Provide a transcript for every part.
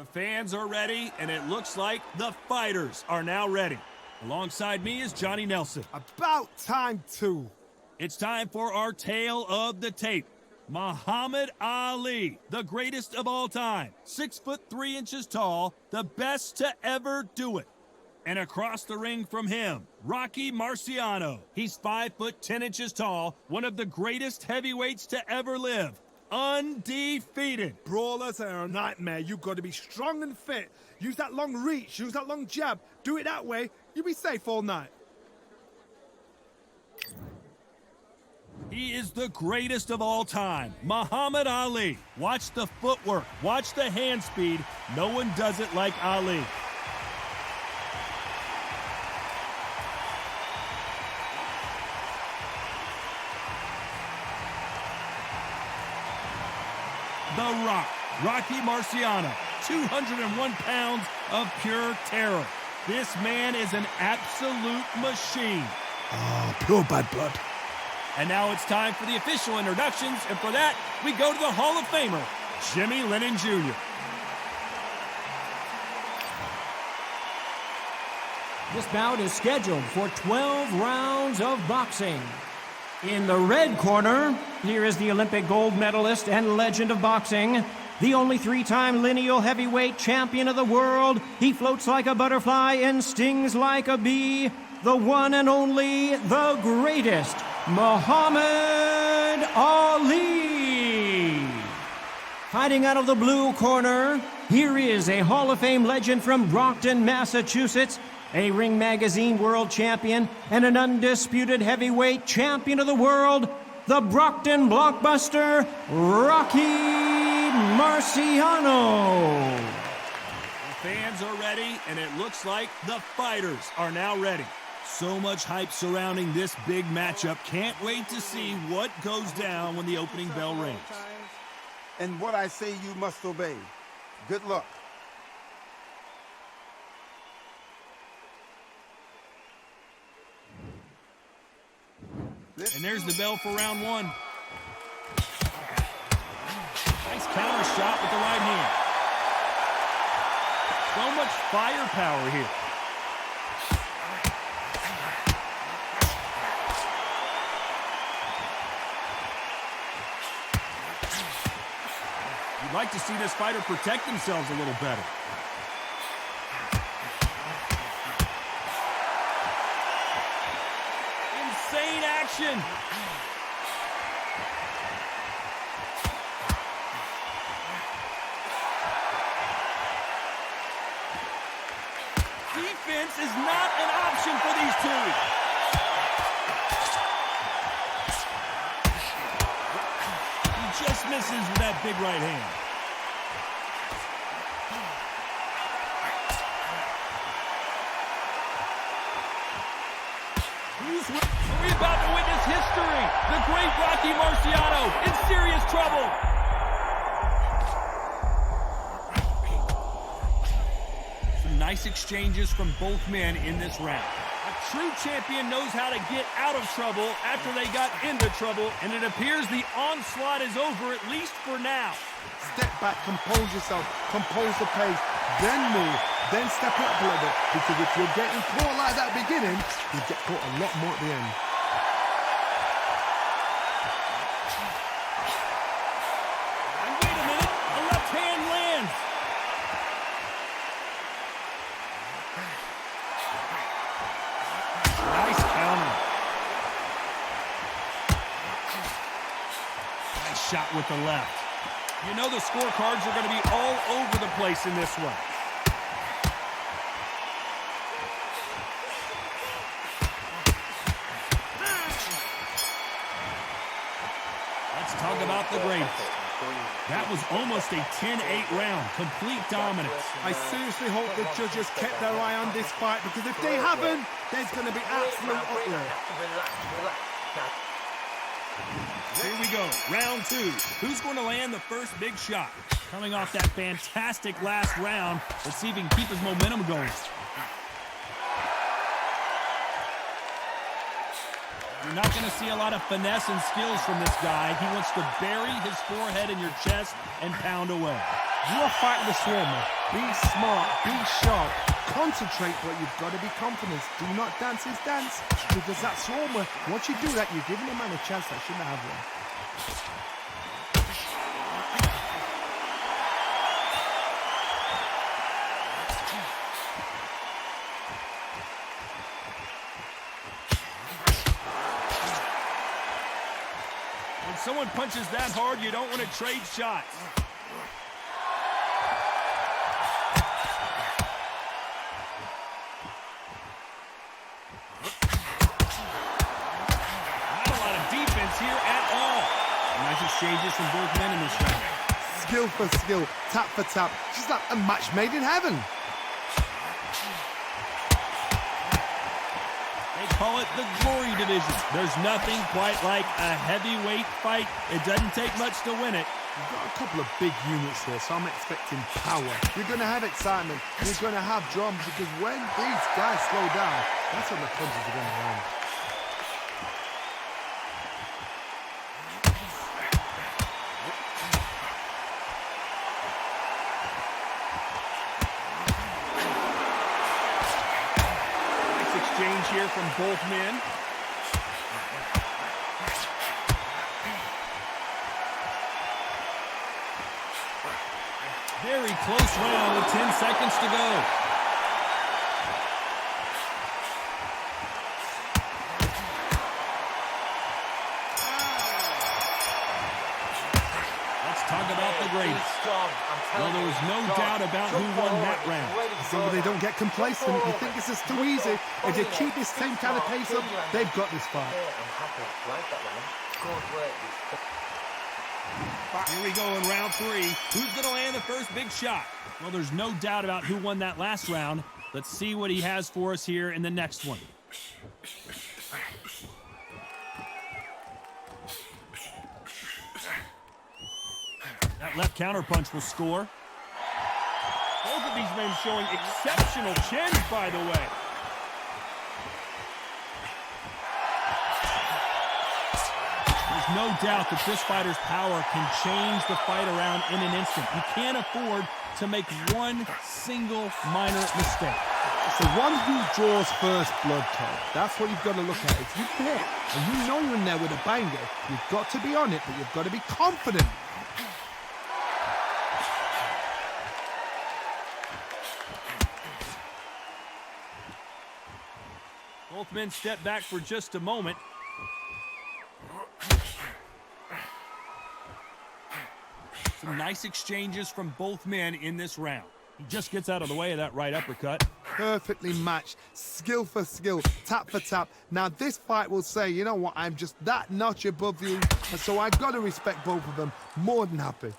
The fans are ready, and it looks like the fighters are now ready. Alongside me is Johnny Nelson. About time, too. It's time for our tale of the tape. Muhammad Ali, the greatest of all time, 6'3" tall, the best to ever do it. And across the ring from him, Rocky Marciano. He's 5'10" tall, one of the greatest heavyweights to ever live. Undefeated. Brawlers are a nightmare. You've got to be strong and fit. Use that long reach, use that long jab. Do it that way, you'll be safe all night. He is the greatest of all time, Muhammad Ali. Watch the footwork, watch the hand speed. No one does it like Ali. The Rock, Rocky Marciano, 201 pounds of pure terror. This man is an absolute machine. Oh, pure bad blood. And now it's time for the official introductions, and for that, we go to the Hall of Famer, Jimmy Lennon Jr. This bout is scheduled for 12 rounds of boxing. In the red corner, here is the Olympic gold medalist and legend of boxing, the only three-time lineal heavyweight champion of the world. He floats like a butterfly and stings like a bee. The one and only, the greatest, Muhammad Ali. Fighting out of the blue corner, here is a Hall of Fame legend from Brockton, Massachusetts, a Ring Magazine world champion, and an undisputed heavyweight champion of the world, the Brockton blockbuster, Rocky Marciano. The fans are ready, and it looks like the fighters are now ready. So much hype surrounding this big matchup. Can't wait to see what goes down when the opening bell rings. And what I say you must obey. Good luck. And there's the bell for round one. Nice counter shot with the right hand. So much firepower here. You'd like to see this fighter protect themselves a little better. Insane action. Defense is not an option for these two. He just misses with that big right hand. Are we about to witness history? The great Rocky Marciano in serious trouble. Some nice exchanges from both men in this round. A true champion knows how to get out of trouble after they got into trouble, and it appears the onslaught is over, at least for now. Step back, compose yourself, compose the pace, then move, then step up a little bit. Because if you're getting caught like that beginning, you get caught a lot more at the end. And wait a minute, a left hand lands. Nice counter. Nice shot with the left. You know the scorecards are going to be all over the place in this one. Let's talk about the greatest. That was almost a 10-8 round, complete dominance. I seriously hope the judges kept their eye on this fight, because if they haven't, there's going to be absolute uproar. Here we go, round two. Who's going to land the first big shot? Coming off that fantastic last round, let's see if he can keep his momentum going. You're not going to see a lot of finesse and skills from this guy. He wants to bury his forehead in your chest and pound away. You are fighting the Swarmer. Be smart, be sharp, concentrate, but you've got to be confident. Do not dance his dance, because that Swarmer, once you do that, you're giving a man a chance that shouldn't have one. When someone punches that hard, you don't want to trade shots. Not a lot of defense here at all. Nice exchanges from both men in this round. Skill for skill, tap for tap, just like a match made in heaven. They call it the Glory Division. There's nothing quite like a heavyweight fight. It doesn't take much to win it. You've got a couple of big units here, so I'm expecting power. You're going to have excitement. You're going to have drums, because when these guys slow down, that's when the punches are going to land. Nice exchange here from both men. Very close round with 10 seconds to go. Let's talk about the greatest. Well, there was no doubt about who won that round. So they don't get complacent. You think this is too easy. If you keep this same kind of pace up, they've got this fight. Here we go in round 3. Who's going to land the first big shot? Well, there's no doubt about who won that last round. Let's see what he has for us here in the next one. That left counterpunch will score. Both of these men showing exceptional chins, by the way. There's no doubt that this fighter's power can change the fight around in an instant. You can't afford to make one single minor mistake. It's the one who draws first blood, Todd. That's what you've got to look at. If you hit and you know you're in there with a banger, you've got to be on it, but you've got to be confident. Both men step back for just a moment. Some nice exchanges from both men in this round. He just gets out of the way of that right uppercut. Perfectly matched, skill for skill, tap for tap. Now this fight will say, you know what, I'm just that notch above you, and so I've got to respect both of them. More than happy.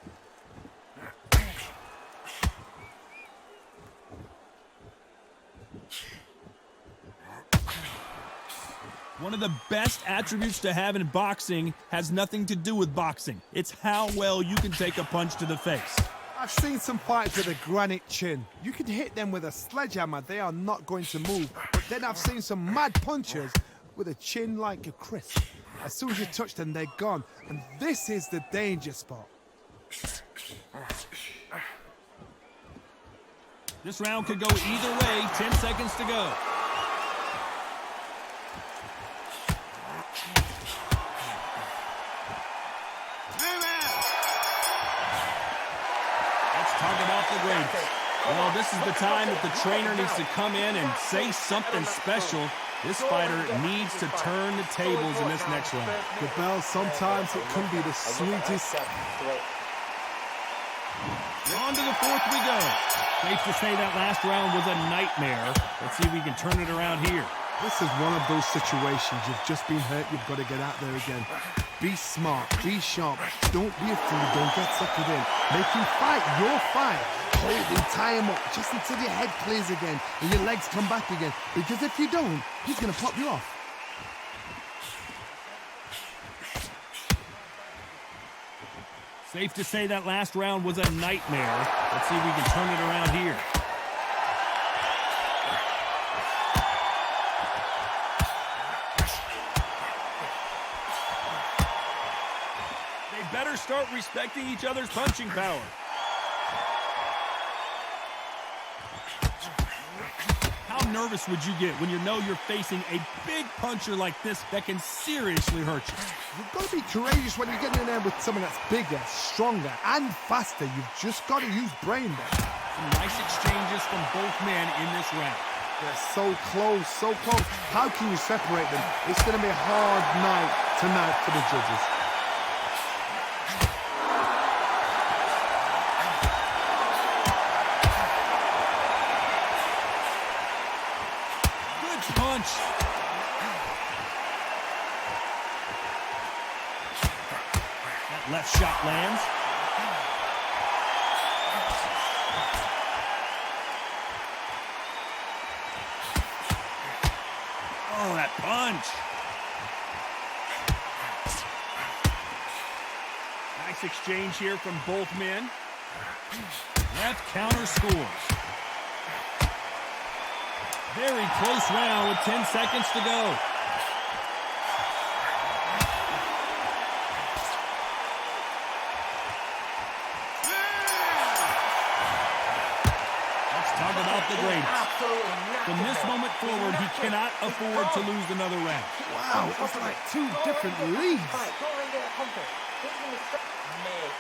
One of the best attributes to have in boxing has nothing to do with boxing. It's how well you can take a punch to the face. I've seen some fights with a granite chin. You can hit them with a sledgehammer, they are not going to move. But then I've seen some mad punchers with a chin like a crisp. As soon as you touch them, they're gone. And this is the danger spot. This round could go either way. 10 seconds to go. Talk about the greatest. Well, this is the time that the trainer needs to come in and say something special. This fighter needs to turn the tables in this next round. The bell, sometimes it can be the sweetest. On to the fourth we go. Safe to say that last round was a nightmare. Let's see if we can turn it around here. This is one of those situations. You've just been hurt, you've got to get out there again. Be smart, be sharp, don't be a fool, don't get suckered in. Make him fight your fight. Hold him, tie him up, just until your head clears again and your legs come back again. Because if you don't, he's going to pop you off. Safe to say that last round was a nightmare. Let's see if we can turn it around here. They better start respecting each other's punching power. How nervous would you get when you know you're facing a big puncher like this that can seriously hurt you? You've got to be courageous when you're getting in there with someone that's bigger, stronger, and faster. You've just got to use brain there. Some nice exchanges from both men in this round. They're so close, so close. How can you separate them? It's going to be a hard night tonight for the judges. Good punch. That left shot lands. Oh, that punch. Nice exchange here from both men. Left counter scores. Very close round with 10 seconds to go. Let's talk about the greatest. From this moment forward, he cannot afford to lose another round. Wow, it was like two different leagues. Mate,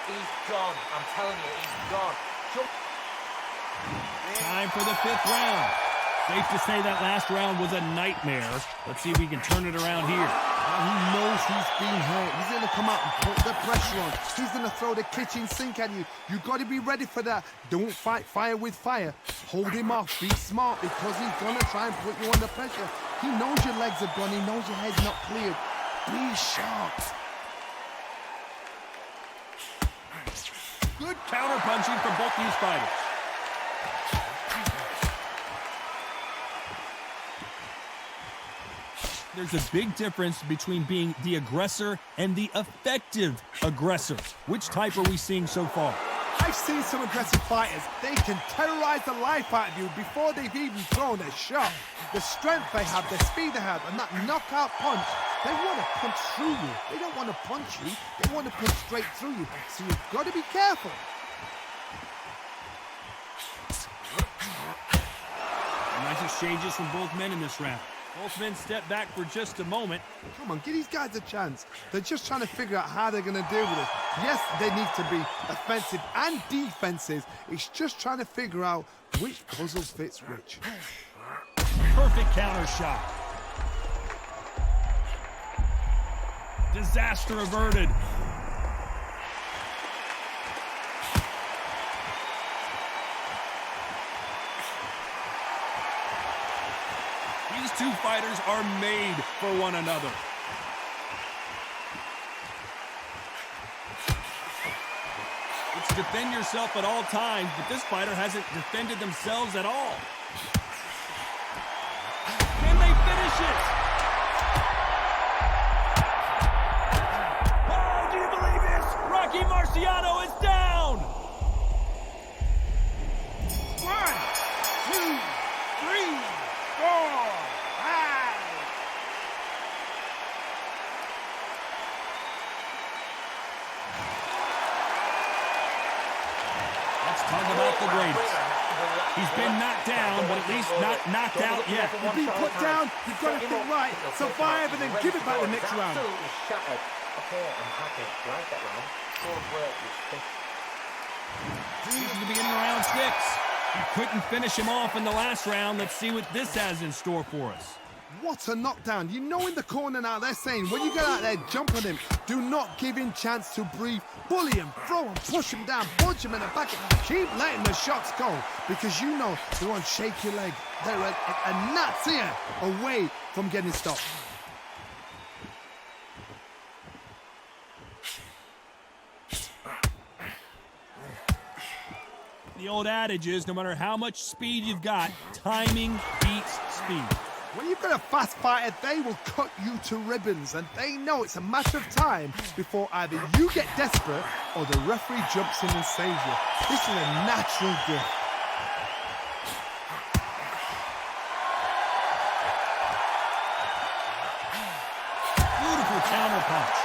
he's gone. I'm telling you, he's gone. Time for the 5th round. Safe to say that last round was a nightmare. Let's see if we can turn it around here. He knows he's being hurt. He's going to come out and put the pressure on. He's going to throw the kitchen sink at you. You've got to be ready for that. Don't fight fire with fire. Hold him off. Be smart because he's going to try and put you under pressure. He knows your legs are gone. He knows your head's not cleared. Be sharp. Good counter punching from both these fighters. There's a big difference between being the aggressor and the effective aggressor. Which type are we seeing so far? I've seen some aggressive fighters. They can terrorize the life out of you before they've even thrown a shot. The strength they have, the speed they have, and that knockout punch, they want to punch through you. They don't want to punch you. They want to punch straight through you. So you've got to be careful. Nice exchanges from both men in this round. Both men step back for just a moment. Come on, give these guys a chance. They're just trying to figure out how they're going to deal with it. Yes, they need to be offensive and defensive. It's just trying to figure out which puzzle fits which. Perfect counter shot. Disaster averted. These two fighters are made for one another. It's defend yourself at all times, but this fighter hasn't defended themselves at all. Can they finish it? Oh, do you believe this? Rocky Marciano is down! 1, 2, 3, 4, 5. Let's talk about the greatest. He's been knocked down, but at least not knocked out yet. You've been put down, you've got to think right, survive, and then give it back the next round. Absolutely shattered. Okay, I'm happy. Like that round. Good work. This is the beginning of round 6. He couldn't finish him off in the last round. Let's see what this has in store for us. What a knockdown. You know in the corner now they're saying, when you get out there, jump on him. Do not give him chance to breathe. Bully him, throw him, push him down, punch him in the back. Keep letting the shots go because you know they won't shake your leg. They're a gnat's ear away from getting stopped. The old adage is, no matter how much speed you've got, timing beats speed. When you've got a fast fighter, they will cut you to ribbons, and they know it's a matter of time before either you get desperate or the referee jumps in and saves you. This is a natural gift. Beautiful counter punch.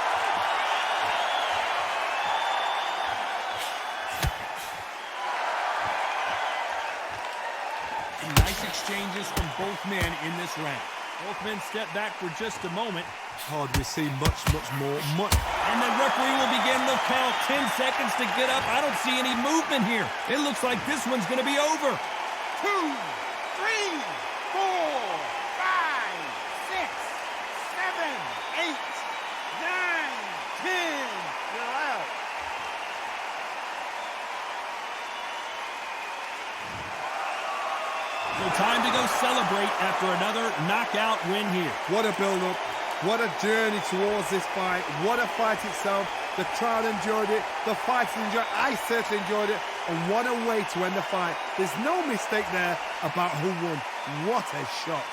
Nice exchanges from both both men in this round. Both men step back for just a moment. Oh, we see much more. And the referee will begin the count. 10 seconds to get up. I don't see any movement here. It looks like this one's going to be over. 2, 3, 4, 5, 6, 7, 8, 9, 10. You're out. So time to go celebrate after another knockout win here. What a build-up. What a journey towards this fight. What a fight itself. The crowd enjoyed it. The fighters enjoyed it. I certainly enjoyed it. And what a way to end the fight. There's no mistake there about who won. What a shot.